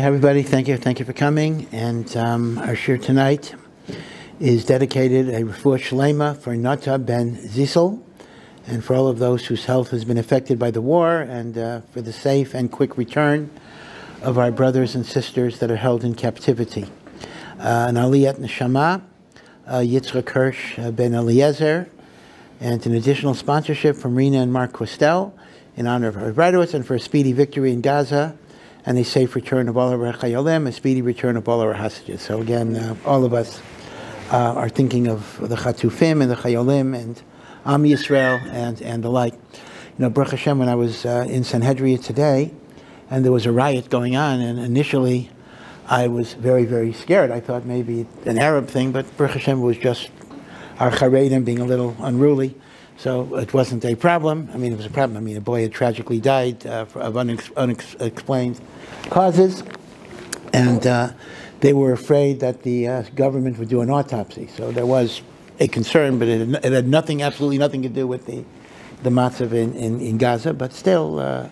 everybody, thank you for coming. And our shir tonight is dedicated a refuah shlema for Nata ben Zisel, and for all of those whose health has been affected by the war, and for the safe and quick return of our brothers and sisters that are held in captivity. An aliyat neshama, Yitzchak Hirsch ben Eliezer, and an additional sponsorship from Rena and Mark Questel in honor of our graduates, and for a speedy victory in Gaza, and a safe return of all of our chayolim, a speedy return of all of our hostages. So again, all of us are thinking of the chatufim and the chayolim and Am Yisrael and the like. You know, Baruch Hashem, when I was in Sanhedria today, and there was a riot going on, and initially I was very, very scared. I thought maybe an Arab thing, but Baruch Hashem was just our charedim being a little unruly. So it wasn't a problem. I mean, it was a problem. I mean, a boy had tragically died of unexplained causes, and they were afraid that the government would do an autopsy. So there was a concern, but it had nothing, absolutely nothing to do with the matzav in Gaza. But still,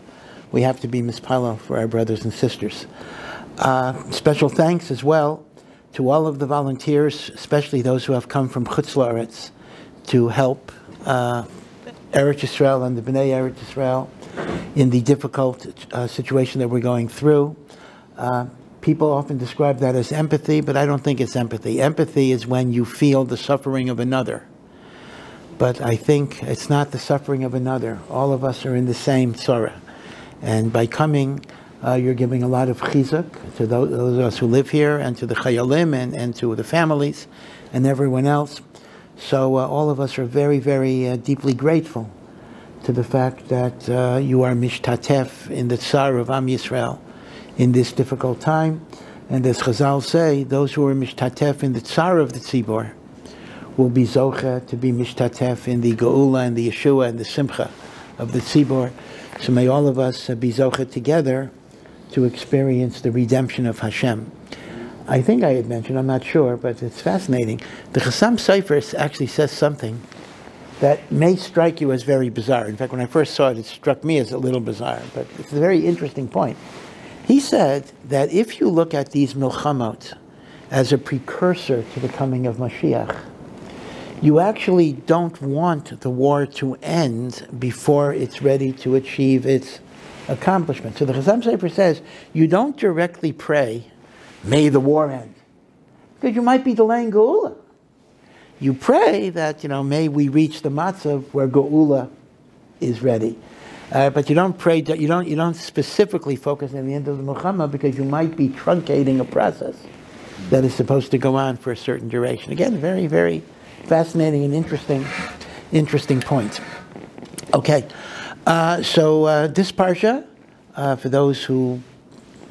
we have to be mispalo for our brothers and sisters. Special thanks as well to all of the volunteers, especially those who have come from Chutz La'aretz to help Eretz Yisrael and the Bnei Eretz Yisrael in the difficult situation that we're going through. People often describe that as empathy, but I don't think it's empathy. Empathy is when you feel the suffering of another. But I think it's not the suffering of another. All of us are in the same sorrow. And by coming, you're giving a lot of chizuk to those of us who live here, and to the chayalim, and to the families, and everyone else. So all of us are very, very deeply grateful to the fact that you are mishtatef in the tsar of Am Yisrael in this difficult time. And as Chazal say, those who are mishtatef in the tsar of the tzibor will be zoche to be mishtatef in the geula and the Yeshua and the simcha of the tzibor. So may all of us be zoche together to experience the redemption of Hashem. I think I had mentioned, I'm not sure, but it's fascinating. The Chassam Sofer actually says something that may strike you as very bizarre. In fact, when I first saw it, it struck me as a little bizarre, but it's a very interesting point. He said that if you look at these milchamot as a precursor to the coming of Mashiach, you actually don't want the war to end before it's ready to achieve its accomplishment. So the Chassam Sofer says, you don't directly pray, may the war end, because you might be delaying Geula. You pray that, may we reach the matzav where Geula is ready. But you don't pray, you don't specifically focus on the end of the Milchama, because you might be truncating a process that is supposed to go on for a certain duration. Again, very, very fascinating and interesting point. Okay, so this parsha, for those who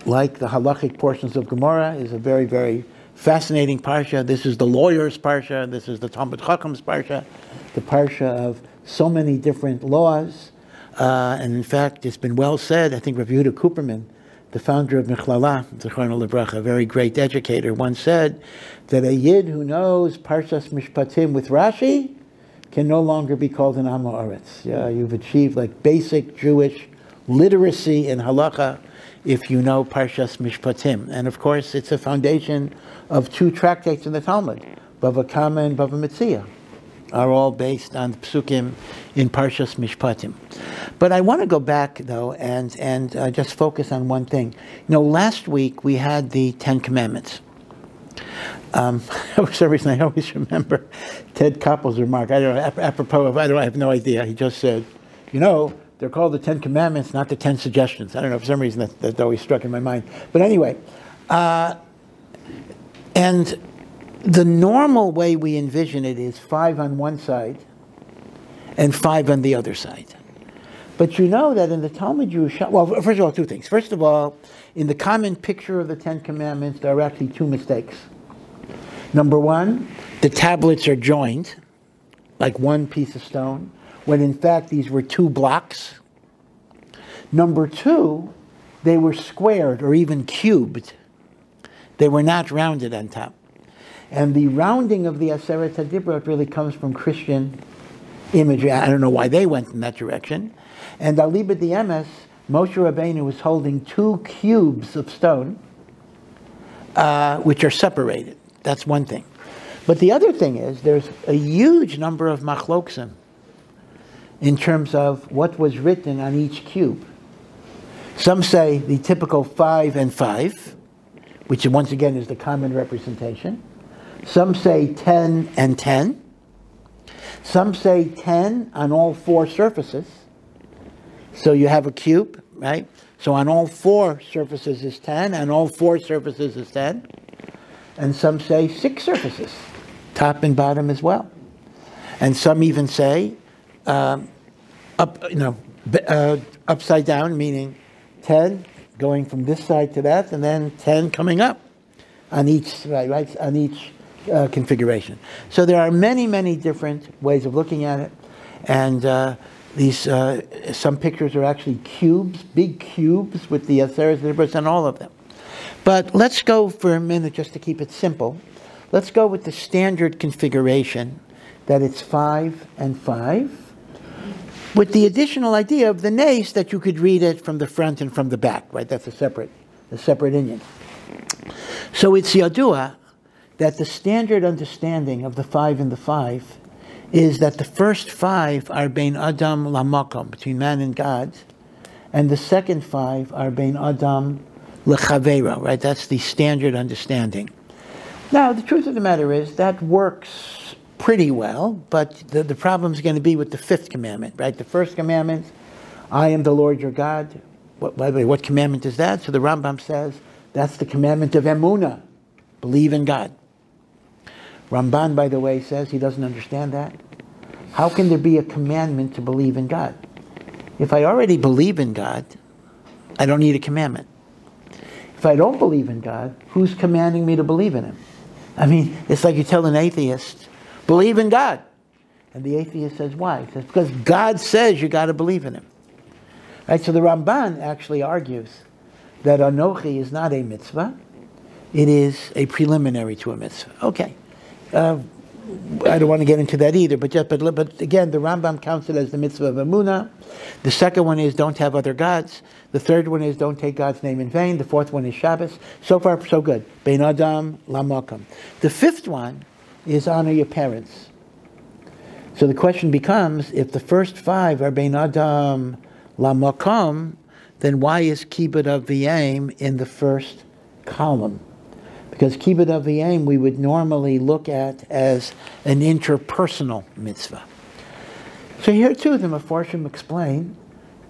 like the halachic portions of Gemara, is a very, very fascinating parsha. This is the lawyer's parsha. This is the Talmud Chacham's parsha, the parsha of so many different laws. And in fact, it's been well said, I think Rav Yehuda Kuperman, the founder of Michlala, Zichrono Livracha, a very great educator, once said that a Yid who knows Parshas Mishpatim with Rashi can no longer be called an Am Haaretz. You've achieved like basic Jewish literacy in halacha if you know Parshas Mishpatim. And of course, it's a foundation of two tractates in the Talmud, Bava Kama and Bava Metzia, are all based on the psukim in Parshas Mishpatim. But I want to go back, though, and just focus on one thing. Last week we had the Ten Commandments. For some reason, I always remember Ted Koppel's remark. I don't know, apropos of, I have no idea. He just said, they're called the Ten Commandments, not the 10 Suggestions. I don't know, for some reason that always struck in my mind. But anyway, and the normal way we envision it is 5 on one side and 5 on the other side. But you know that in the Talmud Yerushalmi, well, first of all, two things. First of all, in the common picture of the Ten Commandments, there are actually two mistakes. Number one, the tablets are joined, like one piece of stone, when in fact these were 2 blocks. Number two, they were squared or even cubed. They were not rounded on top. And the rounding of the Aseret HaDibrot really comes from Christian imagery. I don't know why they went in that direction. And Alibad the Emes, Moshe Rabbeinu was holding 2 cubes of stone, which are separated. That's one thing. But the other thing is there's a huge number of machloksim in terms of what was written on each cube. Some say the typical 5 and 5, which once again is the common representation. Some say 10 and 10. Some say 10 on all 4 surfaces. So you have a cube, right? So on all 4 surfaces is 10, and all 4 surfaces is 10. And some say 6 surfaces, top and bottom as well. And some even say upside down, meaning 10 going from this side to that, and then 10 coming up on each on each configuration. So there are many, many different ways of looking at it, and these some pictures are actually cubes, big cubes with the Aseret Dibros on all of them. But let's go for a minute, just to keep it simple. Let's go with the standard configuration, that it's 5 and 5, with the additional idea of the nace that you could read it from the front and from the back, right? That's a separate Inyan. So it's Yadua that the standard understanding of the 5 and the 5 is that the first 5 are Bein Adam Lamakom, between man and God, and the second 5 are Bein Adam Lechavera, right? That's the standard understanding. Now, the truth of the matter is that works pretty well, but the problem is going to be with the 5th commandment, right? The first commandment, I am the Lord your God. By the way, what commandment is that? So the Rambam says that's the commandment of Emunah, believe in God. Ramban, by the way, says he doesn't understand that. How can there be a commandment to believe in God? If I already believe in God, I don't need a commandment. If I don't believe in God, who's commanding me to believe in Him? I mean, it's like you tell an atheist, believe in God. And the atheist says, why? He says, because God says you got to believe in Him. Right? So the Ramban actually argues that Anochi is not a mitzvah. It is a preliminary to a mitzvah. Okay. I don't want to get into that either, but again, the Rambam counts it as the mitzvah of Emunah. The second one is don't have other gods. The third one is don't take God's name in vain. The fourth one is Shabbos. So far, so good. Bein Adam Lamakam. The 5th one is honor your parents. So the question becomes, if the first 5 are Bein Adam Lamakam, then why is Kibbud Aviyim in the first column? Because Kibbud Aviyim we would normally look at as an interpersonal mitzvah. So here too the Mefarshim explain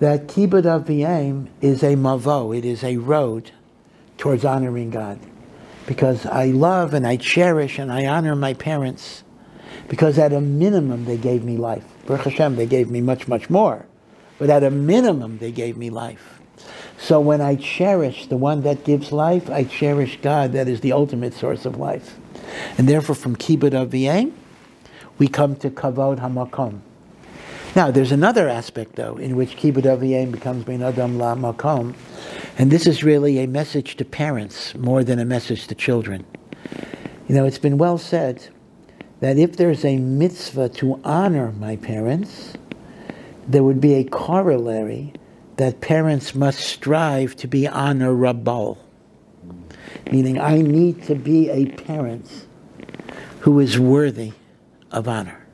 that Kibbud Aviyim is a mavo, it is a road towards honoring God. Because I love and I cherish and I honor my parents, because at a minimum they gave me life. Baruch Hashem, they gave me much, much more. But at a minimum they gave me life. So when I cherish the one that gives life, I cherish God, that is the ultimate source of life. And therefore from Kibbud Aviyim, we come to Kavod HaMakom. Now there's another aspect though, in which Kibbud Aviyim becomes Bein Adam LaMakom, and this is really a message to parents more than a message to children. You know, it's been well said that if there's a mitzvah to honor my parents, there would be a corollary that parents must strive to be honorable. Meaning, I need to be a parent who is worthy of honor.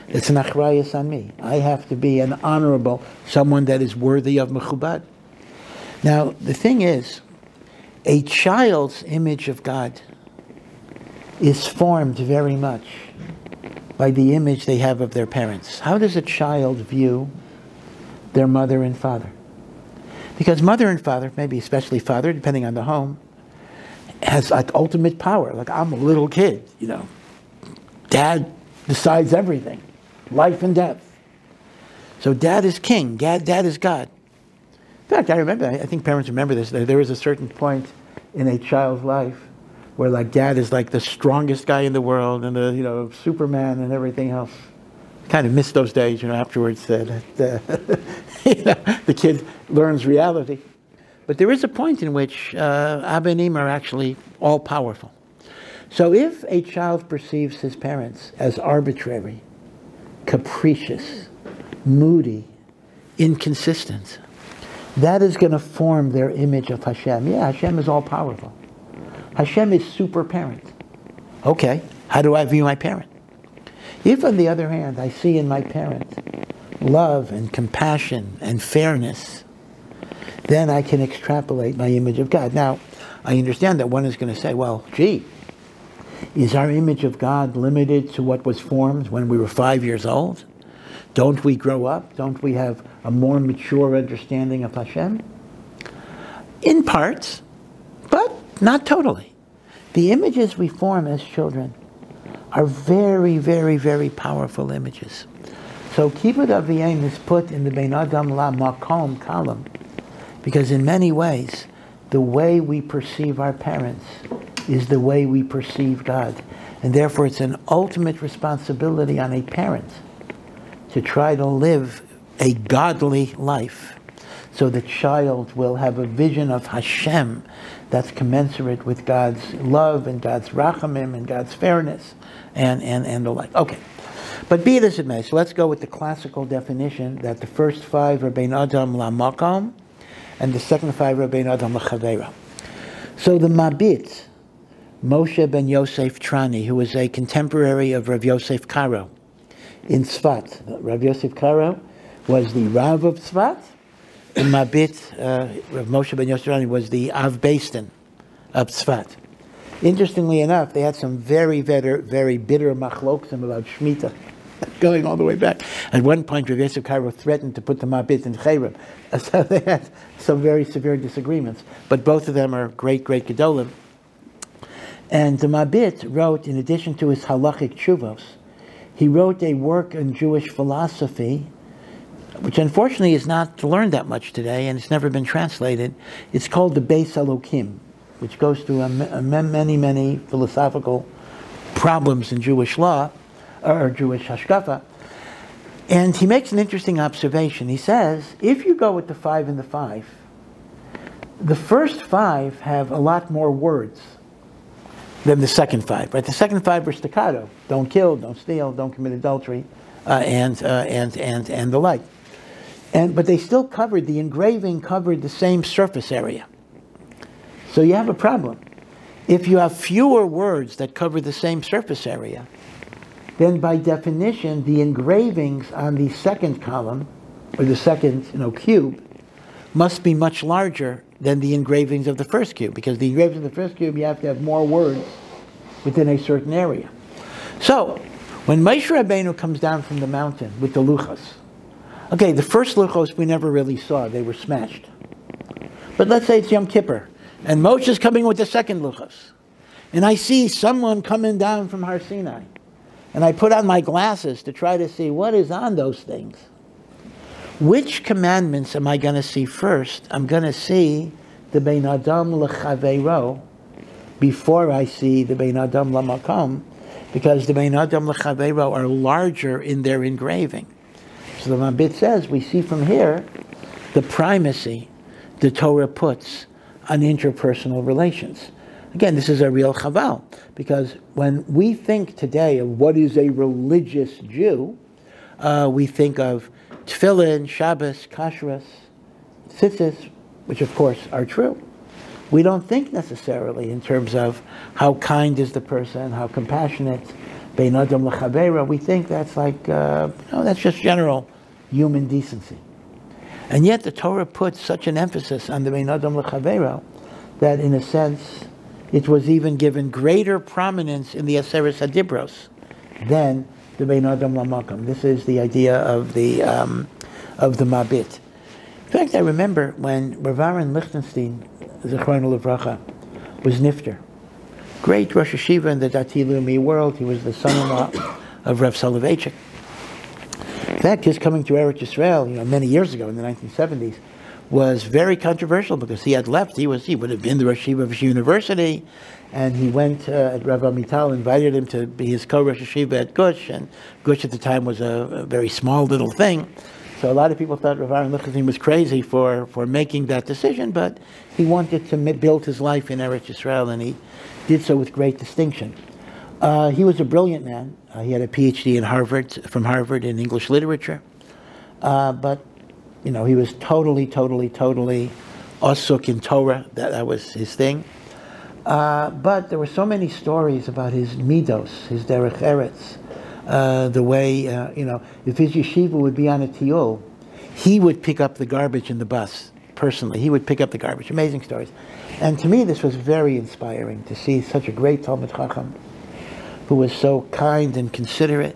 It's an achrayus on me. I have to be an honorable, someone that is worthy of mechubad. Now, the thing is, a child's image of God is formed very much by the image they have of their parents. How does a child view their mother and father? Because mother and father, maybe especially father, depending on the home, has like ultimate power. Like, I'm a little kid, you know. Dad decides everything, life and death. So dad is king, dad is God. In fact, I remember, I think parents remember this, there is a certain point in a child's life where like dad is like the strongest guy in the world and the, you know, Superman and everything else. Kind of miss those days, you know, afterwards that you know, the kid learns reality. But there is a point in which Abba and Ima are actually all-powerful. So if a child perceives his parents as arbitrary, capricious, moody, inconsistent, that is going to form their image of Hashem. Yeah, Hashem is all-powerful. Hashem is super parent. Okay, how do I view my parent? If, on the other hand, I see in my parent love and compassion and fairness, then I can extrapolate my image of God. Now, I understand that one is going to say, well, gee, is our image of God limited to what was formed when we were 5 years old? Don't we grow up? Don't we have a more mature understanding of Hashem? In parts, but not totally. The images we form as children are very, very, very powerful images. So Kibbud Aviyim is put in the Bein Adam La Makom column because in many ways, the way we perceive our parents is the way we perceive God. And therefore it's an ultimate responsibility on a parent to try to live a godly life so the child will have a vision of Hashem that's commensurate with God's love and God's rachamim and God's fairness and the like. Okay. But be it as it may, so let's go with the classical definition that the first 5 are Bein Adam La Makom and the second 5 are Bein Adam La Chavera. So the Mabit, Moshe ben Yosef Trani, who was a contemporary of Rav Yosef Karo in Tzfat. Rav Yosef Karo was the Rav of Tzfat. The Mabit, Rav Moshe ben Yosef Trani, was the Av Beistin of Tzfat. Interestingly enough, they had some very, very, very bitter machloksim about Shemitah, going all the way back. At one point, Rav Yosef Karo threatened to put the Mabit in Cherem. So they had some very severe disagreements. But both of them are great, great Gedolim. And the Mabit wrote, in addition to his halachic tshuvos, he wrote a work on Jewish philosophy, which unfortunately is not learned that much today, and it's never been translated. It's called the Beis Elokim, which goes through many, many philosophical problems in Jewish law, or Jewish hashkafa. And he makes an interesting observation. He says, if you go with the 5 and the 5, the first 5 have a lot more words than the second 5. Right? The second 5 are staccato: don't kill, don't steal, don't commit adultery, and the like. But they still covered, the engraving covered the same surface area. So you have a problem. If you have fewer words that cover the same surface area, then by definition, the engravings on the second column, or the second cube, must be much larger than the engravings of the first cube, because the engravings of the first cube, you have to have more words within a certain area. So, when Moshe Rabbeinu comes down from the mountain with the luchos, okay, the first luchos we never really saw, they were smashed. But let's say it's Yom Kippur, and Moshe's coming with the second luchos, and I see someone coming down from Har Sinai, and I put on my glasses to try to see what is on those things. Which commandments am I going to see first? I'm going to see the Bein Adam L'Chaveiro before I see the Bein Adam L'Makom, because the Bein Adam L'Chaveiro are larger in their engraving. So the Mabit says, we see from here the primacy the Torah puts on interpersonal relations. Again, this is a real chaval, because when we think today of what is a religious Jew, we think of tefillin, Shabbos, kashrus, tzitzis, which of course are true. We don't think necessarily in terms of how kind is the person, how compassionate, bein adam l'chaveira. We think that's like, that's just general human decency. And yet the Torah puts such an emphasis on the bein adam l'chaveira that in a sense it was even given greater prominence in the Aseres HaDibros than the Bein Adam L'Makom. This is the idea of the Mabit. In fact, I remember when Rav Aaron Lichtenstein, Zechronu Livracha, was Nifter. Great Rosh Hashiva in the Dati Leumi world. He was the son-in-law of Rav Soloveitchik. In fact, his coming to Eretz Yisrael, many years ago in the 1970s, was very controversial because he had left. He would have been the Rosh Hashiva of his university, and he went, Rav Amital invited him to be his co-Rosh Hashiva at Gush, and Gush at the time was a very small little thing. So a lot of people thought Rav Aaron Lichtenstein was crazy for making that decision, but he wanted to build his life in Eretz Yisrael, and he did so with great distinction. He was a brilliant man. He had a PhD from Harvard in English literature, but he was totally asuk in Torah. That was his thing. But there were so many stories about his midos, his derech eretz, the way, if his yeshiva would be on a tiyul, he would pick up the garbage in the bus, personally. He would pick up the garbage. Amazing stories. And to me, this was very inspiring to see such a great Talmid Chacham who was so kind and considerate.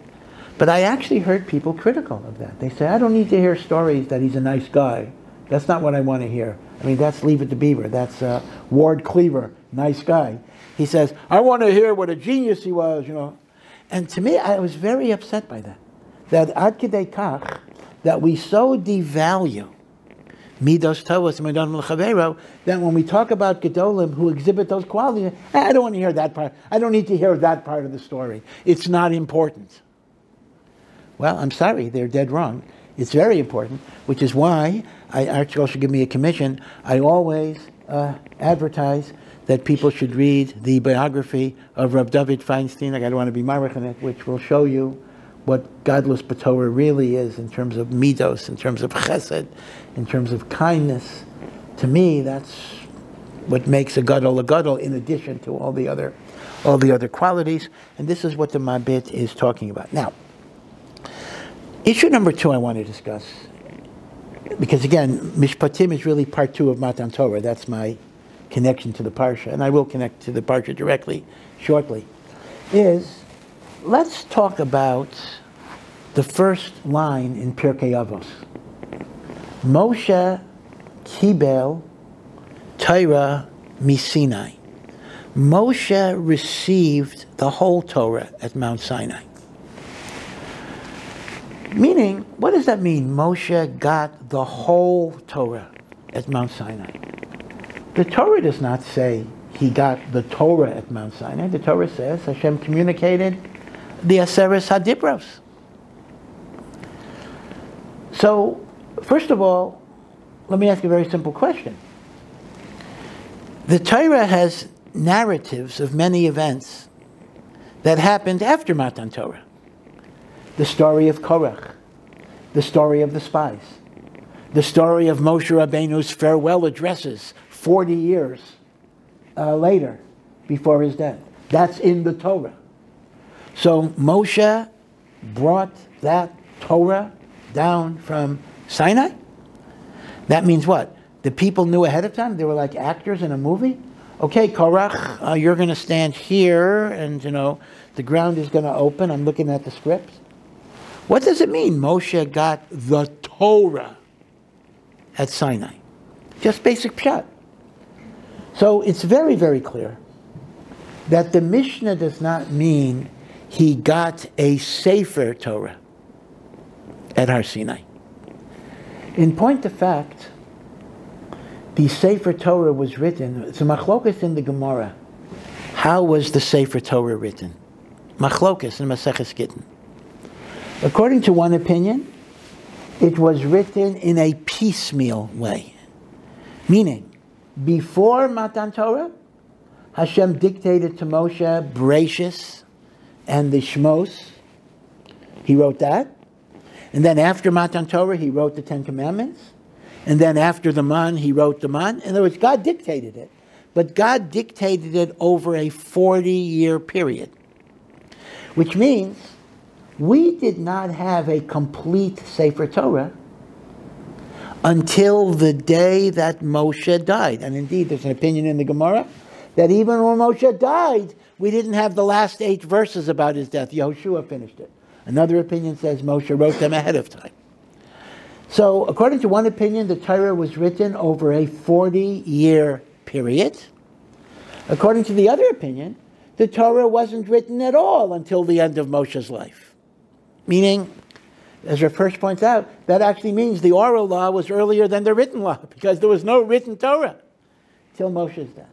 But I actually heard people critical of that. They say, I don't need to hear stories that he's a nice guy. That's not what I want to hear. I mean, that's Leave It to Beaver. That's Ward Cleaver, nice guy. He says, I want to hear what a genius he was, And to me, I was very upset by that. That ad kidei kach, that we so devalue midos tovos and midon l'chavero, that when we talk about gedolim who exhibit those qualities, I don't want to hear that part. I don't need to hear that part of the story. It's not important. Well, I'm sorry, they're dead wrong. It's very important, which is why Archibald should give me a commission. I always advertise that people should read the biography of Rav David Feinstein. I don't want to be marich in it, which will show you what Gadlus B'Torah really is in terms of midos, in terms of chesed, in terms of kindness. To me, that's what makes a gadol, in addition to all the other qualities. And this is what the Mabit is talking about. Now, issue number 2 I want to discuss, because again, Mishpatim is really part 2 of Matan Torah. That's my connection to the Parsha, and I will connect to the Parsha directly, shortly, is let's talk about the first line in Pirkei Avos. Moshe Kibel Torah Misinai. Moshe received the whole Torah at Mount Sinai. Meaning, what does that mean? Moshe got the whole Torah at Mount Sinai. The Torah does not say he got the Torah at Mount Sinai. The Torah says Hashem communicated the Aseres HaDibros. So, first of all, let me ask a very simple question. The Torah has narratives of many events that happened after Matan Torah. The story of Korach, the story of the spies, the story of Moshe Rabbeinu's farewell addresses 40 years later, before his death. That's in the Torah. So Moshe brought that Torah down from Sinai. That means what? The people knew ahead of time? They were like actors in a movie? Okay, Korach, you're going to stand here, and the ground is going to open. I'm looking at the script. What does it mean Moshe got the Torah at Sinai? Just basic pshat. So it's very, very clear that the Mishnah does not mean he got a Sefer Torah at Har Sinai. In point of fact, the Sefer Torah was written, it's a machlokas in the Gemara. How was the Sefer Torah written? Machlokas in Maseches Gittin. According to one opinion, it was written in a piecemeal way. Meaning, before Matan Torah, Hashem dictated to Moshe Bereshis and the Shmos. He wrote that. And then after Matan Torah, he wrote the Ten Commandments. And then after the Man, he wrote the Man. In other words, God dictated it. But God dictated it over a 40-year period. Which means we did not have a complete Sefer Torah until the day that Moshe died. And indeed, there's an opinion in the Gemara that even when Moshe died, we didn't have the last 8 verses about his death. Yehoshua finished it. Another opinion says Moshe wrote them ahead of time. So, according to one opinion, the Torah was written over a 40-year period. According to the other opinion, the Torah wasn't written at all until the end of Moshe's life. Meaning, as Rav Hirsch points out, that actually means the oral law was earlier than the written law, because there was no written Torah till Moshe's death.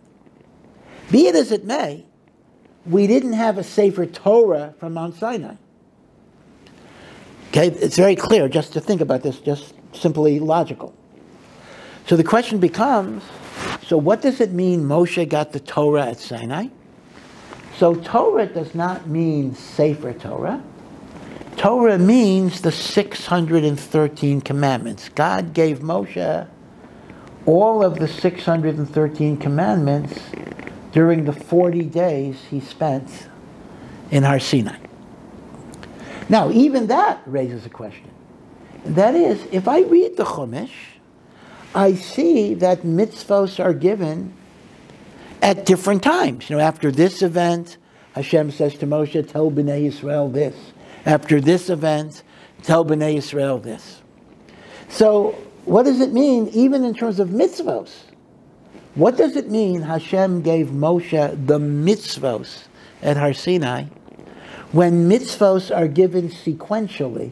Be it as it may, we didn't have a Sefer Torah from Mount Sinai. Okay, it's very clear just to think about this, just simply logical. So the question becomes, so what does it mean Moshe got the Torah at Sinai? So Torah does not mean Sefer Torah. Torah means the 613 commandments. God gave Moshe all of the 613 commandments during the 40 days he spent in Har Sinai. Now, even that raises a question. And that is, if I read the Chumash, I see that mitzvos are given at different times. After this event, Hashem says to Moshe, tell Bnei Yisrael this. After this event, tell Bnei Yisrael this. So, what does it mean, even in terms of mitzvos? What does it mean Hashem gave Moshe the mitzvos at Har Sinai when mitzvos are given sequentially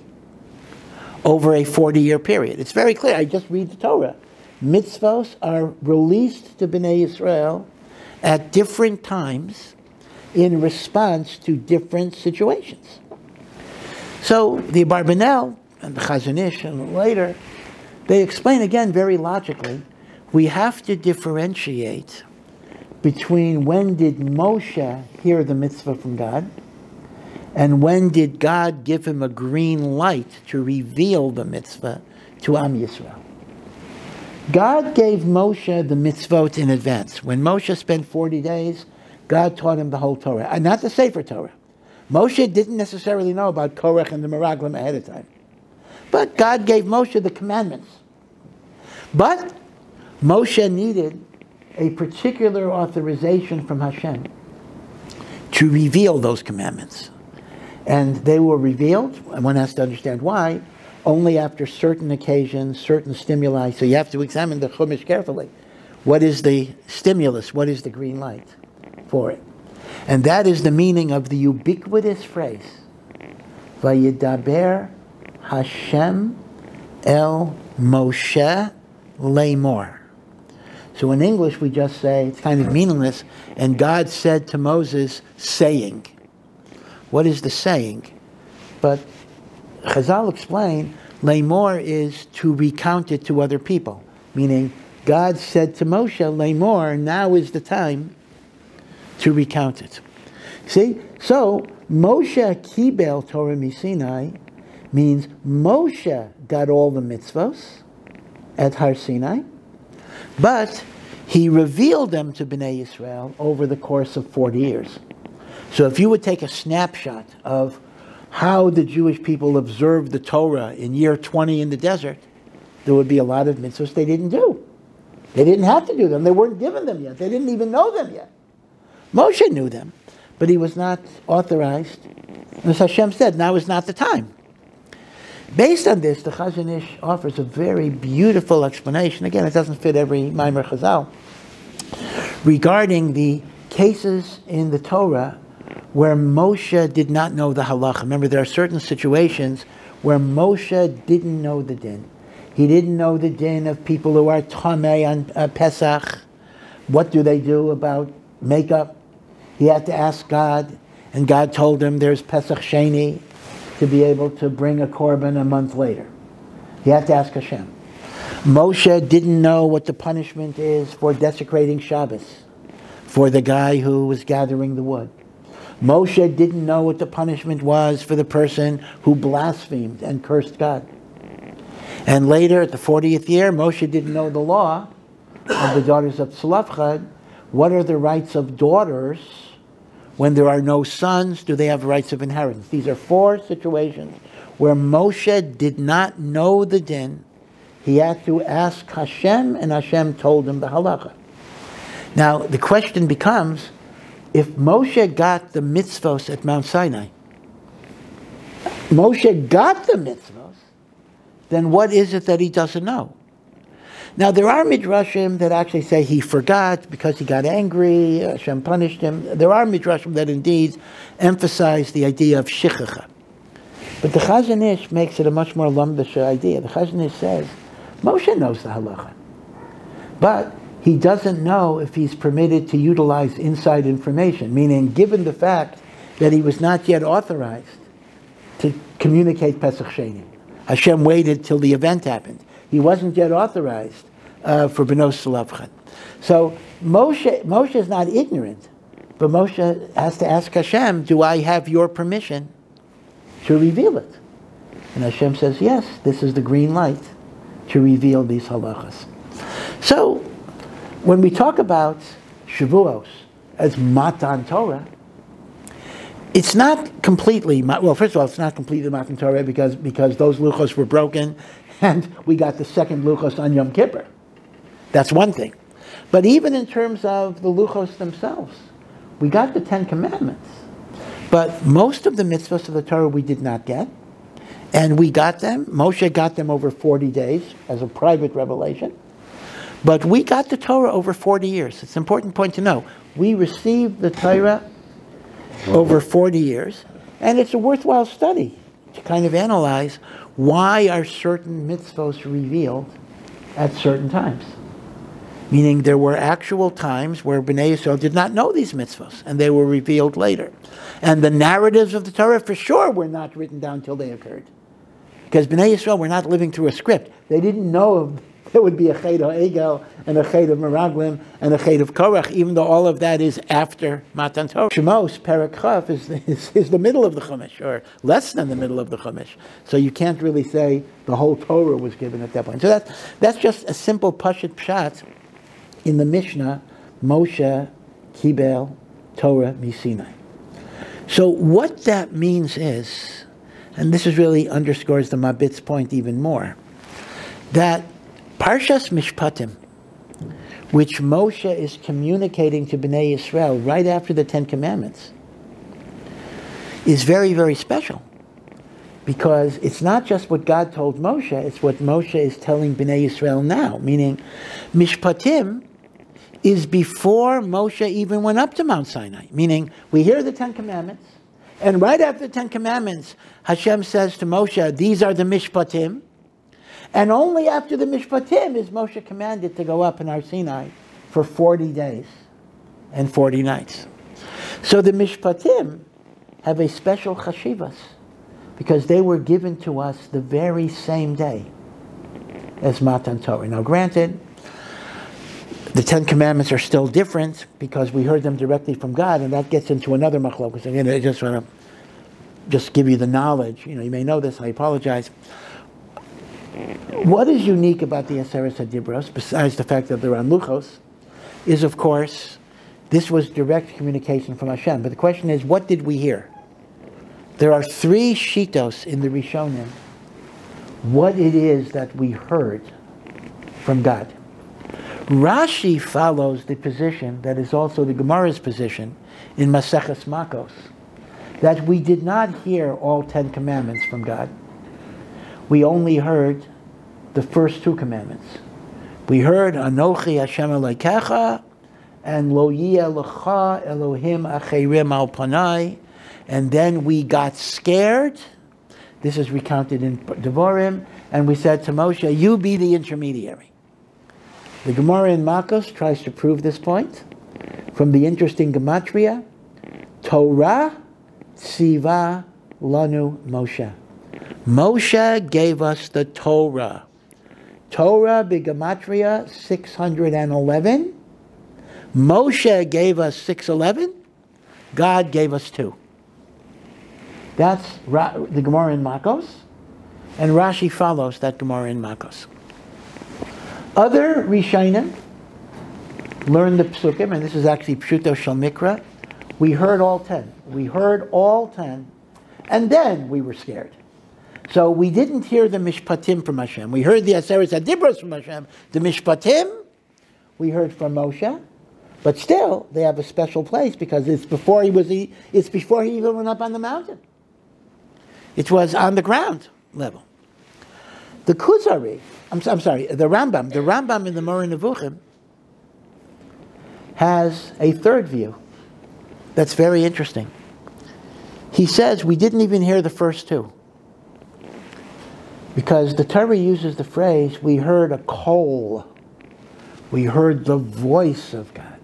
over a 40-year period? It's very clear. I just read the Torah. Mitzvos are released to Bnei Yisrael at different times in response to different situations. So the Abarbanel and the Chazon Ish and later, they explain again very logically, we have to differentiate between when did Moshe hear the mitzvah from God and when did God give him a green light to reveal the mitzvah to Am Yisrael. God gave Moshe the mitzvot in advance. When Moshe spent 40 days, God taught him the whole Torah, and not the Sefer Torah. Moshe didn't necessarily know about Korach and the Meraglim ahead of time. But God gave Moshe the commandments. But Moshe needed a particular authorization from Hashem to reveal those commandments. And they were revealed, and one has to understand why, only after certain occasions, certain stimuli. So you have to examine the Chumash carefully. What is the stimulus? What is the green light for it? And that is the meaning of the ubiquitous phrase, Vayidaber Hashem el Moshe Lemor. So in English we just say, it's kind of meaningless, and God said to Moses, saying. What is the saying? But Chazal explain, Lemor is to recount it to other people. Meaning, God said to Moshe, Lemor, now is the time to recount it. See? So, Moshe Kibel Torah Misinai means Moshe got all the mitzvos at Har Sinai, but he revealed them to Bnei Yisrael over the course of 40 years. So if you would take a snapshot of how the Jewish people observed the Torah in year 20 in the desert, there would be a lot of mitzvahs they didn't do. They didn't have to do them. They weren't given them yet. They didn't even know them yet. Moshe knew them, but he was not authorized. As Hashem said, now is not the time. Based on this, the Chazon Ish offers a very beautiful explanation. Again, it doesn't fit every Maimer Chazal, regarding the cases in the Torah where Moshe did not know the halacha. Remember, there are certain situations where Moshe didn't know the din. He didn't know the din of people who are tamei on Pesach. What do they do about makeup? He had to ask God, and God told him there's Pesach Sheni to be able to bring a korban a month later. He had to ask Hashem. Moshe didn't know what the punishment is for desecrating Shabbos, for the guy who was gathering the wood. Moshe didn't know what the punishment was for the person who blasphemed and cursed God. And later, at the 40th year, Moshe didn't know the law of the daughters of Tzlafchad. What are the rights of daughters when there are no sons? Do they have rights of inheritance? These are 4 situations where Moshe did not know the din. He had to ask Hashem, and Hashem told him the halacha. Now, the question becomes, if Moshe got the mitzvos at Mount Sinai, Moshe got the mitzvos, then what is it that he doesn't know? Now, there are midrashim that actually say he forgot because he got angry, Hashem punished him. There are midrashim that indeed emphasize the idea of shichacha. But the Chazon Ish makes it a much more lumdish idea. The Chazon Ish says, Moshe knows the halacha, but he doesn't know if he's permitted to utilize inside information, meaning given the fact that he was not yet authorized to communicate Pesach Sheni. Hashem waited till the event happened. He wasn't yet authorized for Bnos Tzlafchad. So Moshe is not ignorant, but Moshe has to ask Hashem, do I have your permission to reveal it? And Hashem says, yes, this is the green light to reveal these halachas. So, when we talk about Shavuos, as Matan Torah, it's not completely, well, first of all, it's not completely Matan Torah because those luchos were broken and we got the second luchos on Yom Kippur. That's one thing. But even in terms of the luchos themselves, we got the Ten Commandments. But most of the mitzvahs of the Torah we did not get. And we got them. Moshe got them over 40 days as a private revelation. But we got the Torah over 40 years. It's an important point to know. We received the Torah over 40 years. And it's a worthwhile study to kind of analyze why are certain mitzvahs revealed at certain times. Meaning there were actual times where Bnei Yisrael did not know these mitzvahs, and they were revealed later. And the narratives of the Torah for sure were not written down till they occurred. Because Bnei Yisrael were not living through a script. They didn't know there would be a Chet HaEgel and a Chet of Meraglim and a Chet of Korach, even though all of that is after Matan Torah. Shemos, Perek Chaf, is the middle of the Chumash, or less than the middle of the Chumash. So you can't really say the whole Torah was given at that point. So that's just a simple Pashut Pshat in the Mishnah, Moshe Kibel Torah Misinai. So what that means is, and this is really underscores the Mabit's point even more, that Parshas Mishpatim, which Moshe is communicating to Bnei Yisrael right after the Ten Commandments, is very, very special. Because it's not just what God told Moshe, it's what Moshe is telling Bnei Yisrael now. Meaning, Mishpatim is before Moshe even went up to Mount Sinai. Meaning, we hear the Ten Commandments, and right after the Ten Commandments, Hashem says to Moshe, these are the Mishpatim. And only after the Mishpatim is Moshe commanded to go up in Har Sinai for 40 days and 40 nights. So the Mishpatim have a special chashivas because they were given to us the very same day as Matan Torah. Now granted, the Ten Commandments are still different because we heard them directly from God, and that gets into another machlokas. Again, I just want to give you the knowledge. You may know this, I apologize. What is unique about the Aseret HaDibros, besides the fact that they're on Luchos, is of course, this was direct communication from Hashem. But the question is, what did we hear? There are 3 shitos in the Rishonim, what it is that we heard from God. Rashi follows the position that is also the Gemara's position in Maseches Makos, that we did not hear all 10 commandments from God. We only heard the first 2 commandments. We heard Anochi Hashem Elokecha and Lo Yeh Lecha Elohim Acherim Al Panai, and then we got scared. This is recounted in Devarim, and we said to Moshe, you be the intermediary. The Gemara in Makos tries to prove this point from the interesting gematria, Torah Tziva Lanu Moshe. Moshe gave us the Torah. Torah b'gematria 611. Moshe gave us 611. God gave us 2. That's the Gemara in Makos, and Rashi follows that Gemara in Makos. Other Rishonim learned the Psukim, and this is actually Pshuto Shel Mikra. We heard all 10. We heard all 10, and then we were scared. So we didn't hear the Mishpatim from Hashem. We heard the Aseret HaDibros from Hashem. The Mishpatim, we heard from Moshe, but still they have a special place because it's before he even went up on the mountain. It was on the ground level. The Kuzari, the Rambam in the Moreh Nevuchim has a third view that's very interesting. He says we didn't even hear the first 2. Because the Torah uses the phrase, we heard a kol. We heard the voice of God.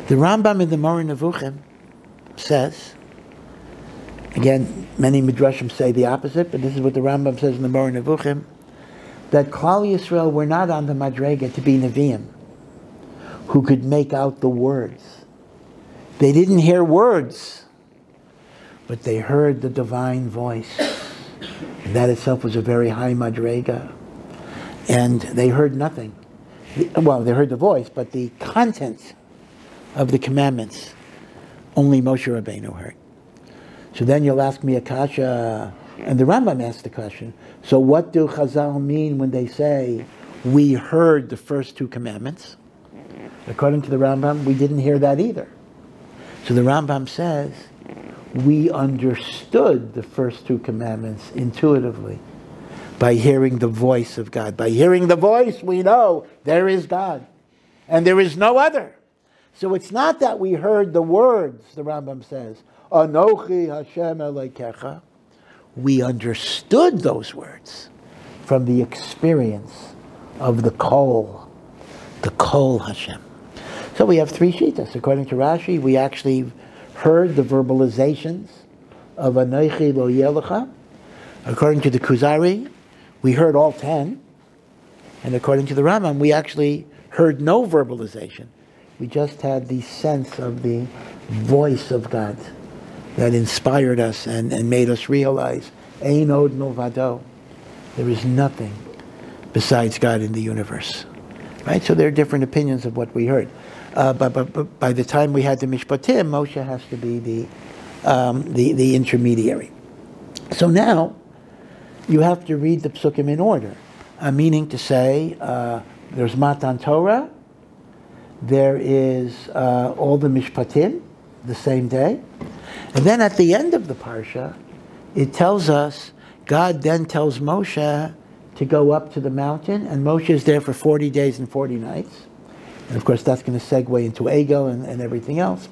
The Rambam in the Moreh Nevuchim says, again, many Midrashim say the opposite, but this is what the Rambam says in the Moreh Nevuchim, that Klal Yisrael were not on the Madrega to be Nevi'im, who could make out the words. They didn't hear words, but they heard the divine voice. And that itself was a very high madrega. And they heard nothing. Well, they heard the voice, but the content of the commandments, only Moshe Rabbeinu heard. So then you'll ask me a kasha, and the Rambam asked the question, so what do Chazal mean when they say, we heard the first two commandments? According to the Rambam, we didn't hear that either. So the Rambam says, we understood the first two commandments intuitively by hearing the voice of God. By hearing the voice, we know there is God, and there is no other. So it's not that we heard the words, the Rambam says, Anochi Hashem Elokecha. We understood those words from the experience of the Kol Hashem. So we have three shittas. According to Rashi, we actually heard the verbalizations of Anochi Lo Yelecha. According to the Kuzari, we heard all 10. And according to the Rambam, we actually heard no verbalization. We just had the sense of the voice of God that inspired us and made us realize, Ein od milvado. There is nothing besides God in the universe. Right? So there are different opinions of what we heard. But by the time we had the Mishpatim, Moshe has to be the intermediary. So now, you have to read the psukim in order. Meaning to say, there's Matan Torah, there is all the Mishpatim, the same day. And then at the end of the Parsha, it tells us, God then tells Moshe to go up to the mountain, and Moshe is there for 40 days and 40 nights. And of course that's going to segue into Ego and everything else.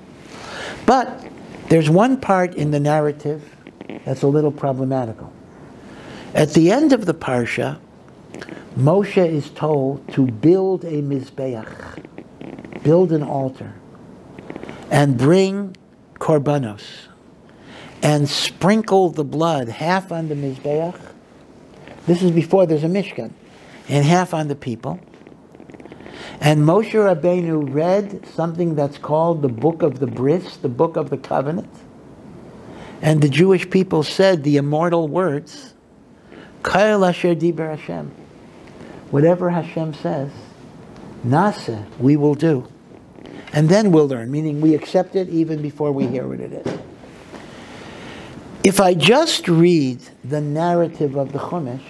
But there's one part in the narrative that's a little problematical. At the end of the Parsha, Moshe is told to build a Mizbeach, build an altar, and bring korbanos, and sprinkle the blood, half on the Mizbeach. This is before there's a Mishkan, and half on the people. And Moshe Rabbeinu read something that's called the Book of the Bris, the Book of the Covenant. And the Jewish people said the immortal words, Kol asher diber Hashem. Whatever Hashem says, Nase, we will do. And then we'll learn, meaning we accept it even before we hear what it is. If I just read the narrative of the Chumash,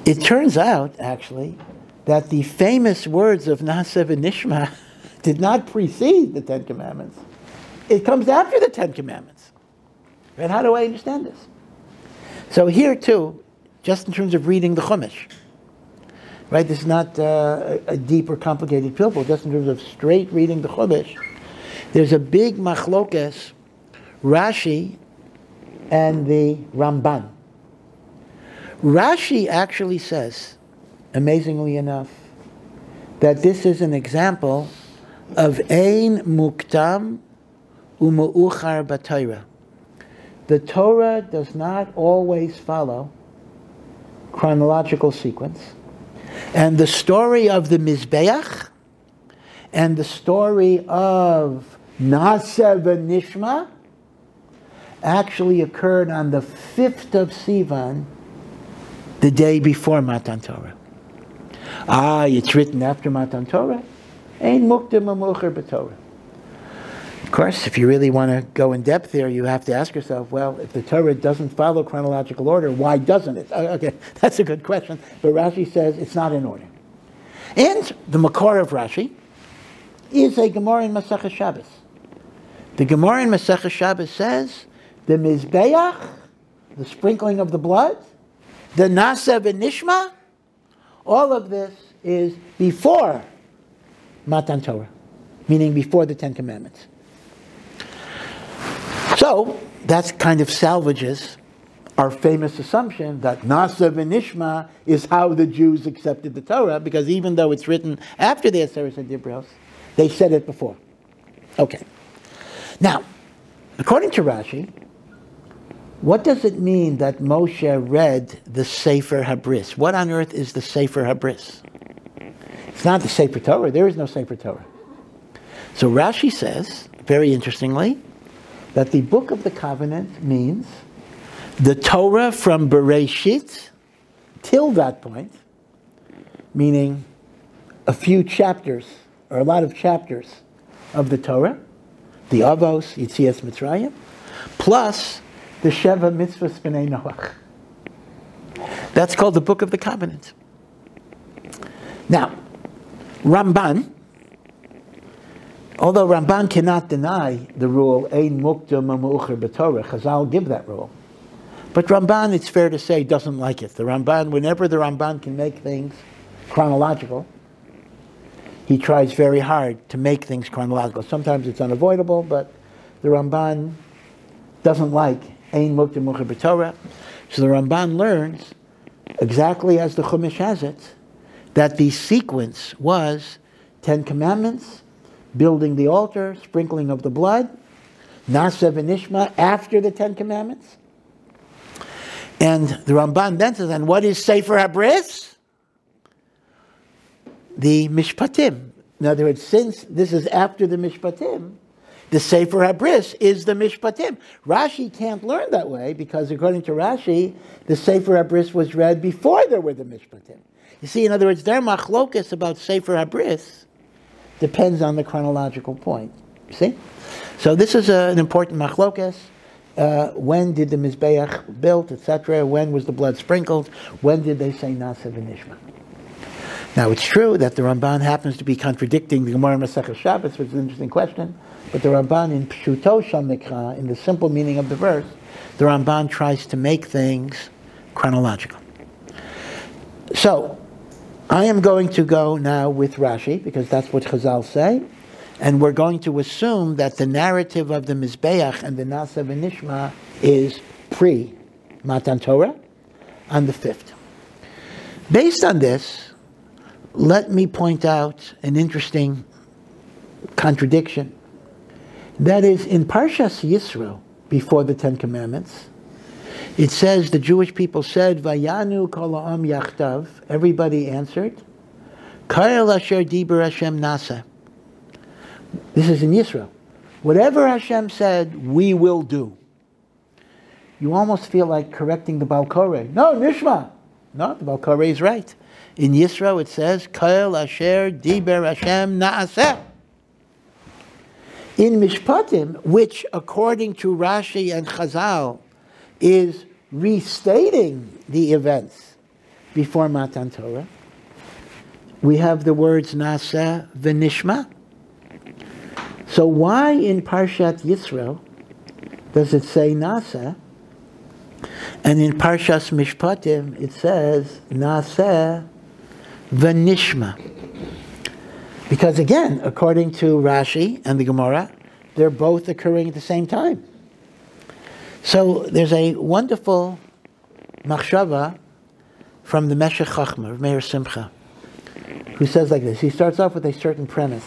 it turns out, actually, that the famous words of Na'aseh v'nishma did not precede the Ten Commandments. It comes after the Ten Commandments. And how do I understand this? So here too, just in terms of reading the Chumash, right? This is not a deep or complicated pilpul. Just in terms of straight reading the Chumash, there's a big machlokes, Rashi and the Ramban. Rashi actually says, amazingly enough, that this is an example of ein muktam u'meuchar b'Torah. The Torah does not always follow chronological sequence. And the story of the Mizbeach and the story of Na'aseh v'nishma actually occurred on the 5th of Sivan, the day before Matan Torah. It's written after Matan Torah. Ein muktam u'meuchar b'Torah. Of course, if you really want to go in depth there, you have to ask yourself, well, if the Torah doesn't follow chronological order, why doesn't it? Okay, that's a good question. But Rashi says it's not in order. And the Makor of Rashi is a Gemara in Masechah Shabbos. The Gemara in Masechah Shabbos says the Mizbeach, the sprinkling of the blood, the Na'aseh v'nishma, all of this is before Matan Torah, meaning before the Ten Commandments. So that kind of salvages our famous assumption that Na'aseh v'nishma is how the Jews accepted the Torah, because even though it's written after the Aseret Dibros, they said it before. Okay. Now, according to Rashi, what does it mean that Moshe read the Sefer Habris? What on earth is the Sefer Habris? It's not the Sefer Torah. There is no Sefer Torah. So Rashi says, very interestingly, that the Book of the Covenant means the Torah from Bereshit till that point, meaning a few chapters, or a lot of chapters, of the Torah, the Avos, Yitzias Mitzrayim, plus the Sheva Mitzvahs B'nai Noach. That's called the Book of the Covenant. Now, Ramban, although Ramban cannot deny the rule, Ein Mukdam Ma'ucher B'Torah, Chazal give that rule. But Ramban, it's fair to say, doesn't like it. The Ramban, whenever the Ramban can make things chronological, he tries very hard to make things chronological. Sometimes it's unavoidable, but the Ramban doesn't like Ein Mukdam Ma'ucher B'Torah. So the Ramban learns, exactly as the Chumash has it, that the sequence was 10 Commandments, building the altar, sprinkling of the blood, Na'aseh v'Nishma after the 10 Commandments. And the Ramban then says, and what is Sefer HaBris? The Mishpatim. In other words, since this is after the Mishpatim, the Sefer HaBris is the Mishpatim. Rashi can't learn that way because according to Rashi, the Sefer HaBris was read before there were the Mishpatim. You see, in other words, their machlokas about Sefer HaBris depends on the chronological point. You see? So this is an important machlokas. When did the Mizbeach built, etc.? When was the blood sprinkled? When did they say Na'aseh v'Nishma? Now, it's true that the Ramban happens to be contradicting the Gemara Masechah Shabbos, which is an interesting question, but the Ramban in Pshuto Shal Mikra, in the simple meaning of the verse, the Ramban tries to make things chronological. So, I am going to go now with Rashi, because that's what Chazal say, and we're going to assume that the narrative of the Mizbeach and the Na'aseh v'Nishma is pre-Matan Torah, on the 5th. Based on this, let me point out an interesting contradiction. That is, in Parshas Yisro, before the 10 Commandments, it says the Jewish people said, Vayanu kol ha'am yachtav, everybody answered, Ka'el asher diber Hashem nasa. This is in Yisro. Whatever Hashem said, we will do. You almost feel like correcting the Baal Koreh. No, Nishma. No, the Baal Koreh is right. In Yisro it says, Ka'el asher diber Hashem na'aseh. In Mishpatim, which according to Rashi and Chazal is restating the events before Matan Torah, we have the words Na'aseh v'Nishma. So why in Parshat Yisro does it say Na'aseh, and in Parshas Mishpatim it says Na'aseh v'Nishma? Because again, according to Rashi and the Gemara, they're both occurring at the same time. So there's a wonderful machshava from the Meshech Chochmah, Meir Simcha, who says like this. He starts off with a certain premise.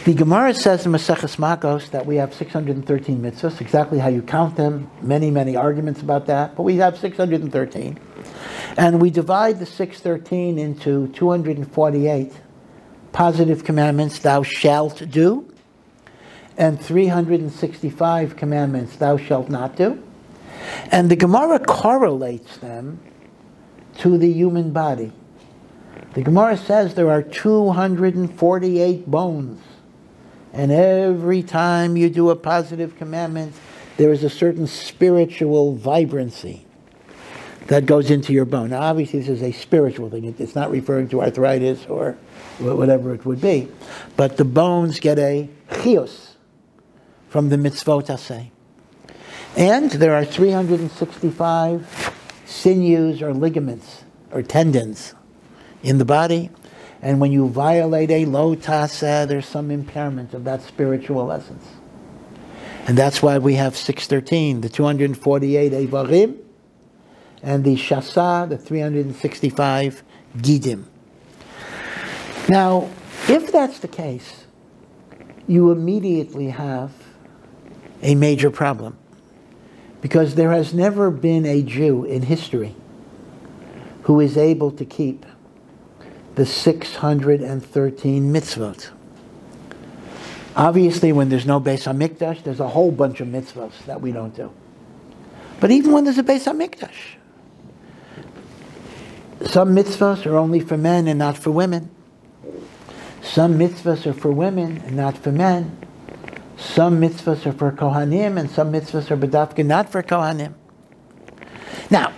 The Gemara says in Maseches Makos that we have 613 mitzvahs, exactly how you count them, many arguments about that, but we have 613. And we divide the 613 into 248 positive commandments, thou shalt do, and 365 commandments, thou shalt not do. And the Gemara correlates them to the human body. The Gemara says there are 248 bones. And every time you do a positive commandment, there is a certain spiritual vibrancy that goes into your bone. Now, obviously, this is a spiritual thing. It's not referring to arthritis or whatever it would be. But the bones get a chiyus from the mitzvot aseh. And there are 365 sinews or ligaments or tendons in the body. And when you violate a lo taseh, there's some impairment of that spiritual essence. And that's why we have 613, the 248 Eivarim, and the Shasa, the 365 Gidim. Now, if that's the case, you immediately have a major problem. Because there has never been a Jew in history who is able to keep the 613 mitzvot. Obviously, when there's no Beis HaMikdash, there's a whole bunch of mitzvot that we don't do. But even when there's a Beis HaMikdash, some mitzvot are only for men and not for women. Some mitzvahs are for women and not for men. Some mitzvahs are for Kohanim and some mitzvahs are b'dafka not for Kohanim. Now,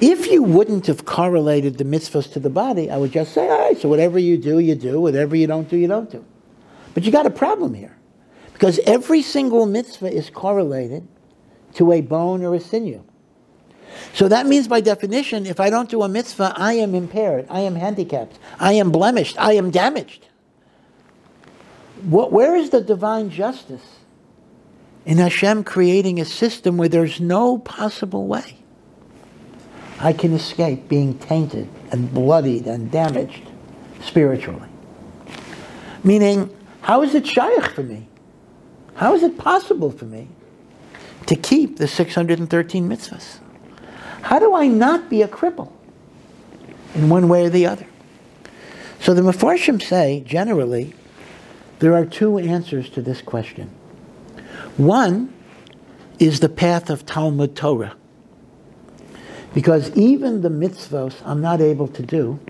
if you wouldn't have correlated the mitzvahs to the body, I would just say, all right, so whatever you do, you do. Whatever you don't do, you don't do. But you got a problem here. Because every single mitzvah is correlated to a bone or a sinew. So that means by definition, if I don't do a mitzvah, I am impaired, I am handicapped, I am blemished, I am damaged. Where is the divine justice in Hashem creating a system where there's no possible way I can escape being tainted and bloodied and damaged spiritually? Meaning, how is it shaykh for me? How is it possible for me to keep the 613 mitzvahs? How do I not be a cripple in one way or the other? So the Mefarshim say, generally, there are two answers to this question. One is the path of Talmud Torah. Because even the mitzvahs I'm not able to do,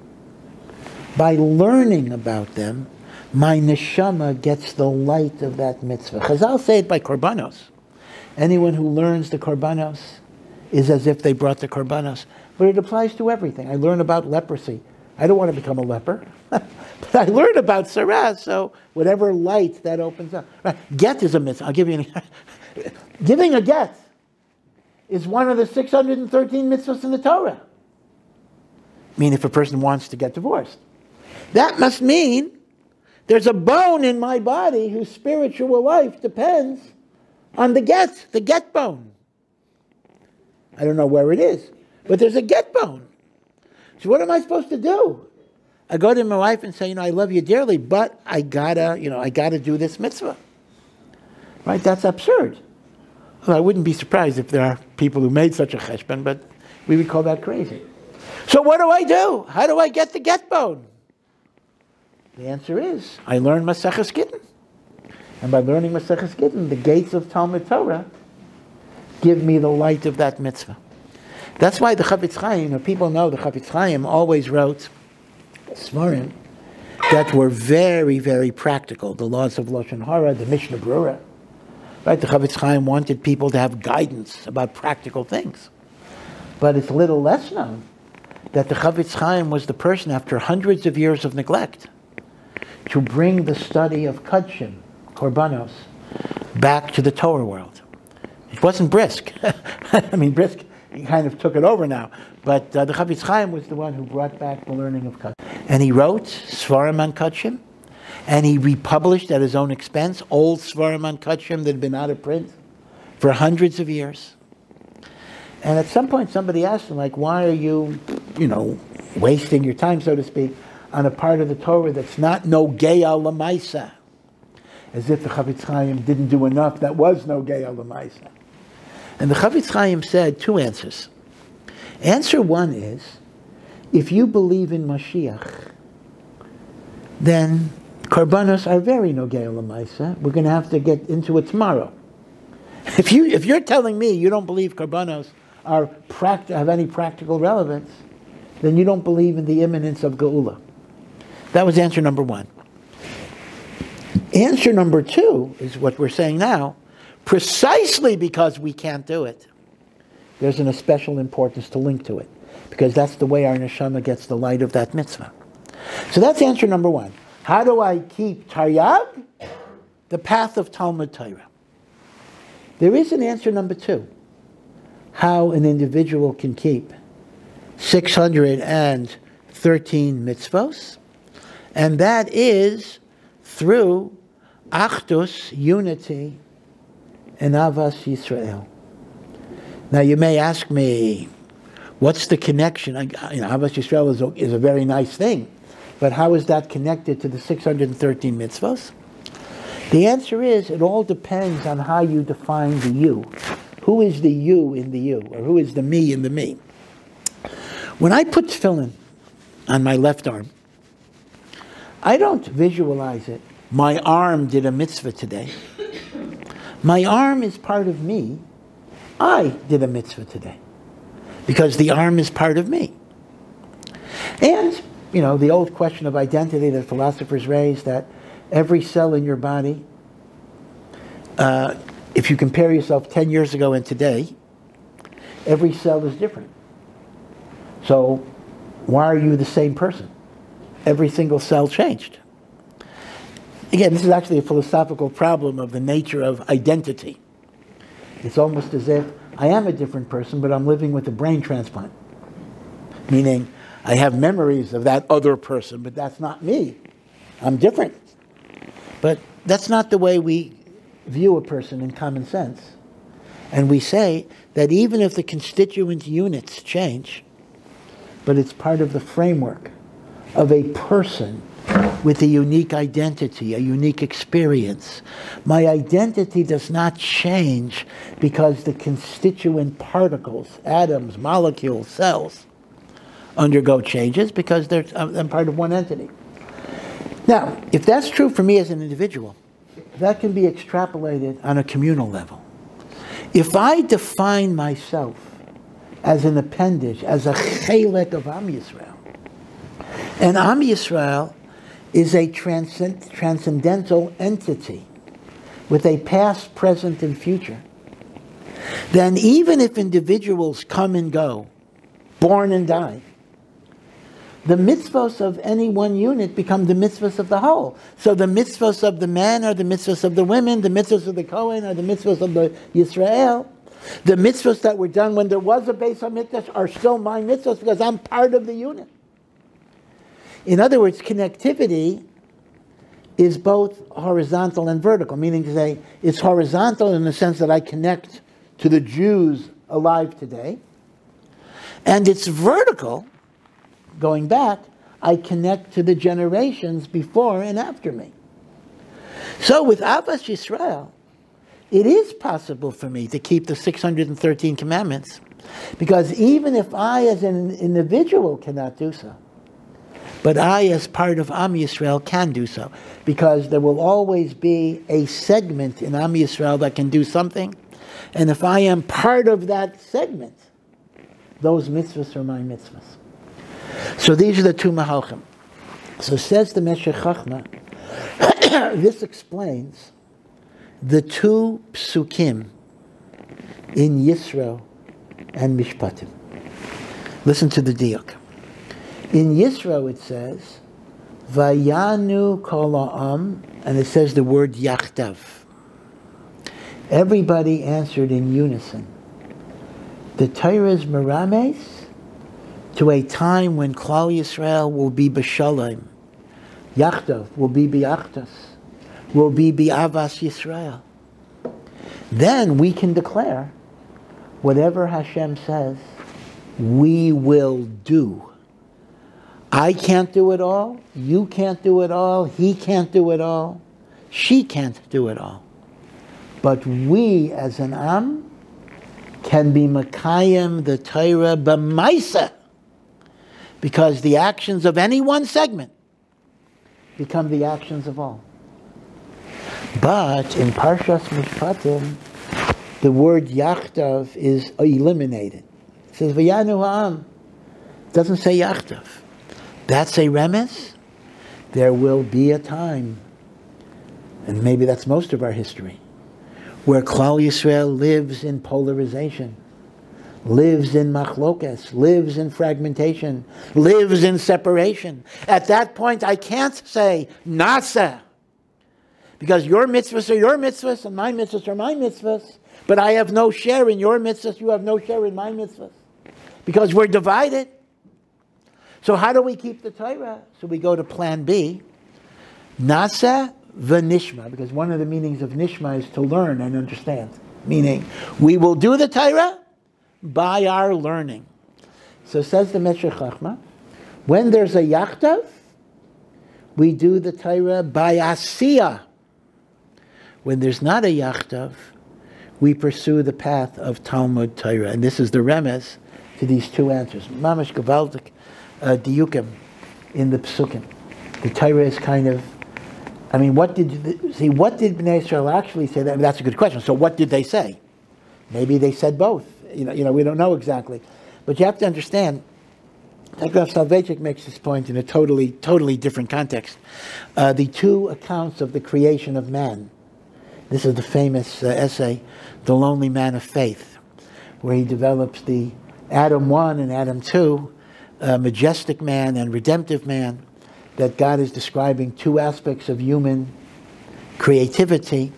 by learning about them, my neshama gets the light of that mitzvah. Chazal say it by korbanos. Anyone who learns the korbanos is as if they brought the korbanos. But it applies to everything. I learn about leprosy. I don't want to become a leper. But I learn about saras, so whatever light that opens up. Right. Get is a mitzvah. I'll give you an giving a get is one of the 613 mitzvahs in the Torah. I mean, if a person wants to get divorced. That must mean there's a bone in my body whose spiritual life depends on the get bone. I don't know where it is, but there's a get bone. So what am I supposed to do? I go to my wife and say, I love you dearly, but I gotta do this mitzvah. Right? That's absurd. Well, I wouldn't be surprised if there are people who made such a cheshbon, but we would call that crazy. So what do I do? How do I get the get bone? The answer is, I learn Maseches Gittin. And by learning Maseches Gittin, the gates of Talmud Torah give me the light of that mitzvah. That's why the Chafetz Chaim, people know the Chafetz Chaim always wrote Svarim that were very, very practical. The laws of Lashon Hara, the Mishnah Brura. Right? The Chafetz Chaim wanted people to have guidance about practical things. But it's little less known that the Chafetz Chaim was the person, after hundreds of years of neglect, to bring the study of Kudshim, Korbanos, back to the Torah world. It wasn't Brisk. I mean, Brisk kind of took it over now. But the Chafetz Chaim was the one who brought back the learning of Kudshim. And he wrote Svarim on Kudshim, and he republished at his own expense old Svarim on Kudshim that had been out of print for hundreds of years. And at some point somebody asked him, why are you, wasting your time, so to speak, on a part of the Torah that's not Nogea L'Maisa? As if the Chafetz Chaim didn't do enough, that was Nogea L'Maisa. And the Chafetz Chaim said two answers. Answer one is, if you believe in Mashiach, then Korbanos are very Nogea L'Maisa. We're going to have to get into it tomorrow. If you're telling me you don't believe Korbanos have any practical relevance, then you don't believe in the imminence of Geula. That was answer number one. Answer number two is what we're saying now. Precisely because we can't do it, there's an special importance to link to it. Because that's the way our neshama gets the light of that mitzvah. So that's answer number one. How do I keep Taryag? The path of Talmud Torah. There is an answer number two. How an individual can keep 613 mitzvos. And that is through Achdus, unity, and Avas Yisrael. Now you may ask me, what's the connection? Avas Yisrael is a very nice thing, but how is that connected to the 613 mitzvos? The answer is, it all depends on how you define the you. Who is the you in the you, or who is the me in the me? When I put tefillin on my left arm, I don't visualize it. My arm did a mitzvah today. My arm is part of me. I did a mitzvah today. Because the arm is part of me. And, the old question of identity that philosophers raise, that every cell in your body, if you compare yourself 10 years ago and today, every cell is different. So why are you the same person? Every single cell changed. Again, this is actually a philosophical problem of the nature of identity. It's almost as if I am a different person, but I'm living with a brain transplant. Meaning, I have memories of that other person, but that's not me. I'm different. But that's not the way we view a person in common sense. And we say that even if the constituent units change, but it's part of the framework of a person with a unique identity, a unique experience. My identity does not change because the constituent particles, atoms, molecules, cells, undergo changes because I'm part of one entity. Now, if that's true for me as an individual, that can be extrapolated on a communal level. If I define myself as an appendage, as a chelek of Am Yisrael, and Am Yisrael is a transcendental entity with a past, present, and future, then even if individuals come and go, born and die, the mitzvos of any one unit become the mitzvos of the whole. So the mitzvos of the men are the mitzvos of the women, the mitzvos of the Kohen are the mitzvos of the Yisrael. The mitzvos that were done when there was a Beis HaMikdash are still my mitzvos because I'm part of the unit. In other words, connectivity is both horizontal and vertical, meaning to say it's horizontal in the sense that I connect to the Jews alive today, and it's vertical, going back, I connect to the generations before and after me. So with Avas Yisrael, it is possible for me to keep the 613 commandments, because even if I as an individual cannot do so, but I as part of Am Yisrael can do so, because there will always be a segment in Am Yisrael that can do something, and if I am part of that segment, those mitzvahs are my mitzvahs. So these are the two mahalchim. So says the Meshech Chochmah, this explains the two psukim in Yisro and Mishpatim. Listen to the diuk. In Yisro it says, Vayanu kol ha'am, and it says the word yachdav. Everybody answered in unison. The Torah is merames to a time when Klal Yisrael will be b'shalom. Yachdav will be b'yachdas, will be b'avas Yisrael. Then we can declare whatever Hashem says, we will do. I can't do it all, you can't do it all, he can't do it all, she can't do it all. But we as an Am can be Makayim the Torah b'maisa, because the actions of any one segment become the actions of all. But in Parshas Mishpatim, the word Yachdav is eliminated. It says Vayanu ha'am. It doesn't say Yachdav. That's a remes. There will be a time, and maybe that's most of our history, where Klal Yisrael lives in polarization, lives in machlokes, lives in fragmentation, lives in separation. At that point, I can't say nasa, because your mitzvahs are your mitzvahs and my mitzvahs are my mitzvahs, but I have no share in your mitzvahs, you have no share in my mitzvahs, because we're divided. So how do we keep the Torah? So we go to plan B, nasa v'nishma, because one of the meanings of nishma is to learn and understand, meaning we will do the Torah by our learning. So says the Meshech Chochmah, when there's a yachtav, we do the Torah by asiyah. When there's not a yachtav, we pursue the path of Talmud Torah. And this is the remes to these two answers. Mamash Gavaldik diukim in the psukim. The Torah is kind of, what did Bnei Israel actually say? That's a good question. So what did they say? Maybe they said both. We don't know exactly. But you have to understand, Graf Soloveitchik makes this point in a totally different context. The two accounts of the creation of man. This is the famous essay, The Lonely Man of Faith, where he develops the Adam 1 and Adam 2, majestic man and redemptive man, that God is describing two aspects of human creativity.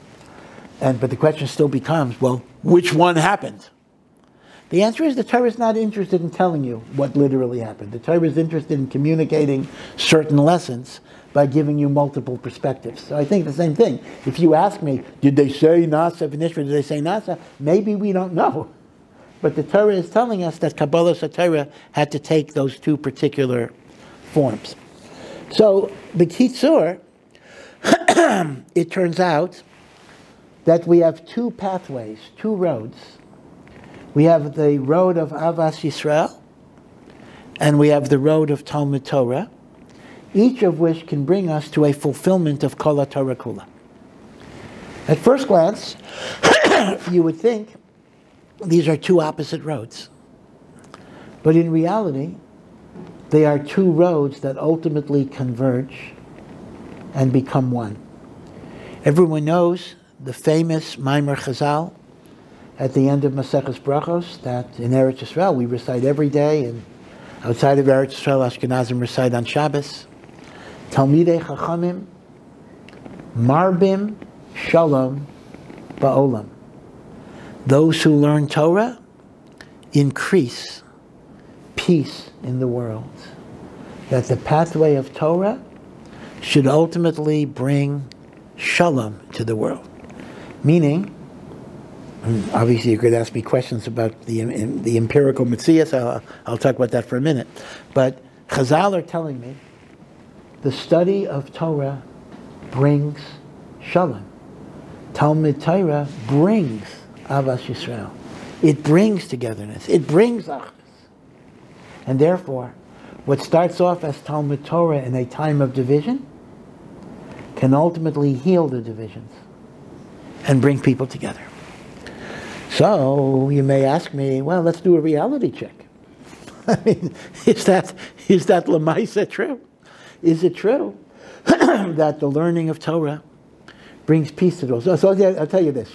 But the question still becomes, well, which one happened? The answer is the Torah is not interested in telling you what literally happened. The Torah is interested in communicating certain lessons by giving you multiple perspectives. So I think the same thing. If you ask me, did they say Nasa V'nishra, did they say Nasa? Maybe we don't know. But the Torah is telling us that Kabbalah Satorah had to take those two particular forms. So, b'kitzur, it turns out that we have two pathways, two roads. We have the road of Avas Yisrael, and we have the road of Talmud Torah, each of which can bring us to a fulfillment of Kol HaTorah Kula. At first glance, you would think these are two opposite roads. But in reality, they are two roads that ultimately converge and become one. Everyone knows the famous Maimer Chazal at the end of Maseches Brachos that in Eretz Yisrael we recite every day, and outside of Eretz Yisrael Ashkenazim recite on Shabbos. Talmidei Chachamim Marbim Shalom Ba'olam. Those who learn Torah increase peace in the world. That the pathway of Torah should ultimately bring Shalom to the world. Meaning, obviously you could ask me questions about the empirical Metzias. I'll talk about that for a minute. But Chazal are telling me the study of Torah brings Shalom. Talmud Torah brings Avas Yisrael. It brings togetherness. It brings Achdus. And therefore, what starts off as Talmud Torah in a time of division can ultimately heal the divisions and bring people together. So, you may ask me, well, let's do a reality check. I mean, is that Lamaisa true? Is it true that the learning of Torah brings peace to those? So I'll tell you this,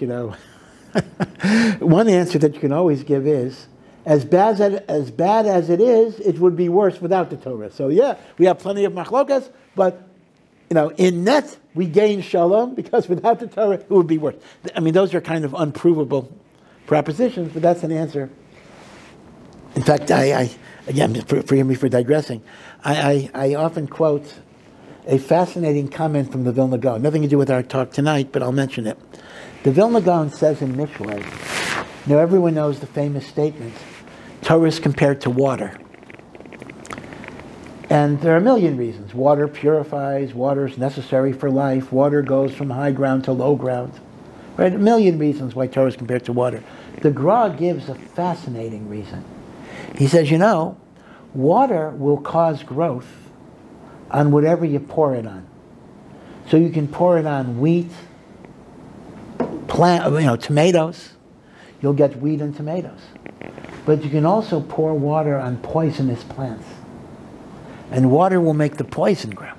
one answer that you can always give is, as bad as it is, it would be worse without the Torah. So yeah, we have plenty of machlokas, but in net we gain shalom, because without the Torah it would be worse. I mean, those are kind of unprovable propositions, but that's an answer. In fact, again, forgive me for digressing, I often quote a fascinating comment from the Vilna Gaon. Nothing to do with our talk tonight, but I'll mention it. The Vilna Gaon says in Mishlei, everyone knows the famous statement, Torah is compared to water. And there are a million reasons. Water purifies, water is necessary for life, water goes from high ground to low ground. Right? A million reasons why Torah is compared to water. The Gra gives a fascinating reason. He says, water will cause growth on whatever you pour it on. So you can pour it on wheat, tomatoes, you'll get wheat and tomatoes. But you can also pour water on poisonous plants. And water will make the poison grow.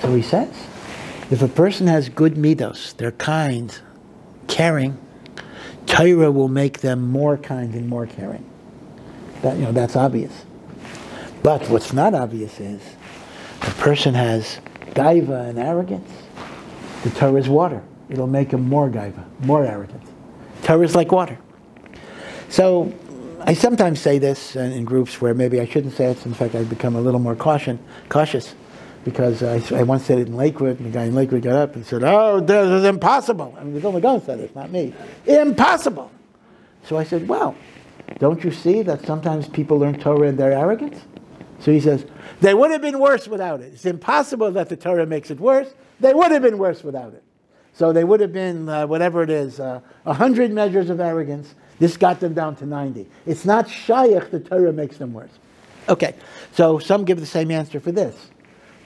So he says, if a person has good midos, they're kind, caring, Torah will make them more kind and more caring. That's obvious. But what's not obvious is, a person has gaiva and arrogance, the Torah is water. It'll make him more gaiva, more arrogant. Torah is like water. So I sometimes say this in groups where maybe I shouldn't say it. In fact, I've become a little more cautious, because I once said it in Lakewood, and the guy in Lakewood got up and said, "Oh, this is impossible." I mean, the Vilna Gaon said it, not me. Impossible. So I said, well, don't you see that sometimes people learn Torah in their arrogance? So he says, they would have been worse without it. It's impossible that the Torah makes it worse. They would have been worse without it. So they would have been, whatever it is, 100 measures of arrogance. This got them down to 90. It's not shayach, the Torah makes them worse. Okay, so some give the same answer for this.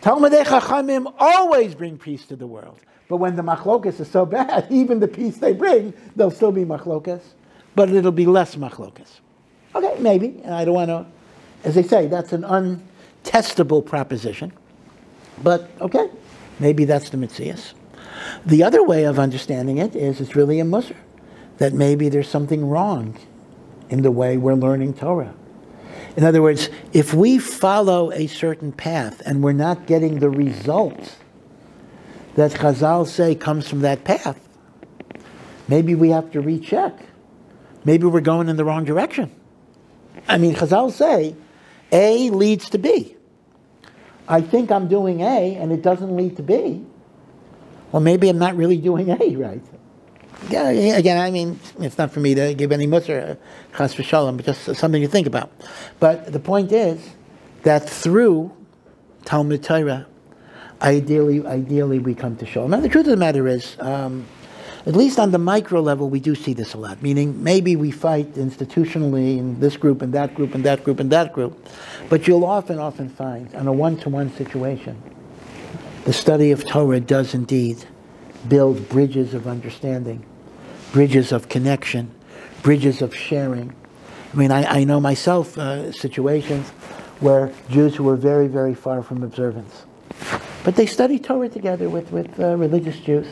Talmidei Chachamim always bring peace to the world. But when the machlokas is so bad, even the peace they bring, there'll still be machlokas, but it'll be less machlokas. Okay, maybe. I don't want to as they say, that's an untestable proposition. But okay, maybe that's the Metzias. The other way of understanding it is it's really a musar, that maybe there's something wrong in the way we're learning Torah. In other words, if we follow a certain path and we're not getting the result that Chazal say comes from that path, maybe we have to recheck. Maybe we're going in the wrong direction. I mean, Chazal say A leads to B. I think I'm doing A and it doesn't lead to B. Well, maybe I'm not really doing A right. Yeah, again, I mean, it's not for me to give any musar, chas v'shalom, but just something to think about. But the point is that through Talmud Torah, ideally we come to shalom. Now, the truth of the matter is, at least on the micro level, we do see this a lot. Meaning, maybe we fight institutionally in this group and that group and that group and that group, but you'll often find, on a one-to-one situation, the study of Torah does indeed build bridges of understanding, bridges of connection, bridges of sharing. I mean, I know myself situations where Jews who were very, very far from observance, but they study Torah together with religious Jews.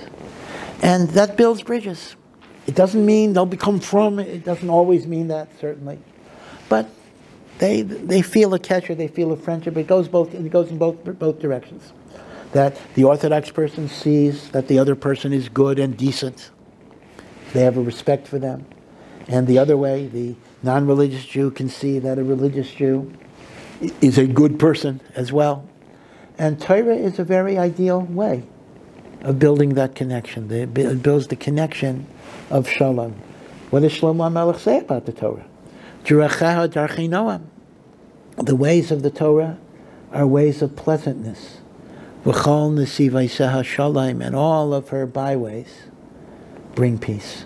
And that builds bridges. It doesn't mean they'll become from, it doesn't always mean that, certainly. But they feel a catch, or they feel a friendship. It goes in both directions. That the Orthodox person sees that the other person is good and decent. They have a respect for them. And the other way, the non-religious Jew can see that a religious Jew is a good person as well. And Torah is a very ideal way of building that connection. It builds the connection of shalom. What does Shlomo HaMelech say about the Torah? D'racheha darchei noam. The ways of the Torah are ways of pleasantness. V'chol nesivaiseha shalom, and all of her byways bring peace.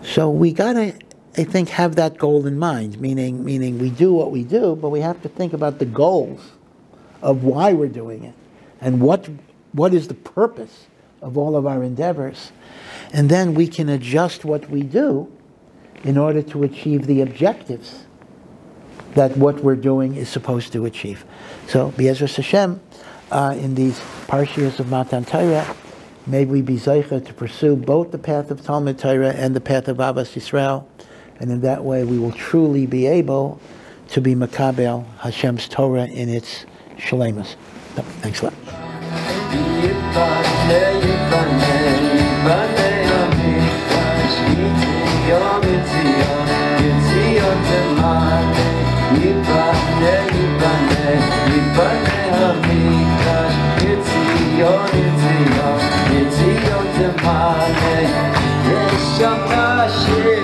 So we gotta, I think, have that goal in mind. Meaning we do what we do, but we have to think about the goals of why we're doing it, and what is the purpose of all of our endeavors. And then we can adjust what we do in order to achieve the objectives that what we're doing is supposed to achieve. So, B'ezras Hashem, in these Parshias of Matan Torah, may we be zeicha to pursue both the path of Talmud Torah and the path of Ahavas Yisrael, and in that way we will truly be able to be makabel Hashem's Torah in its shleimus. So, thanks a lot. It's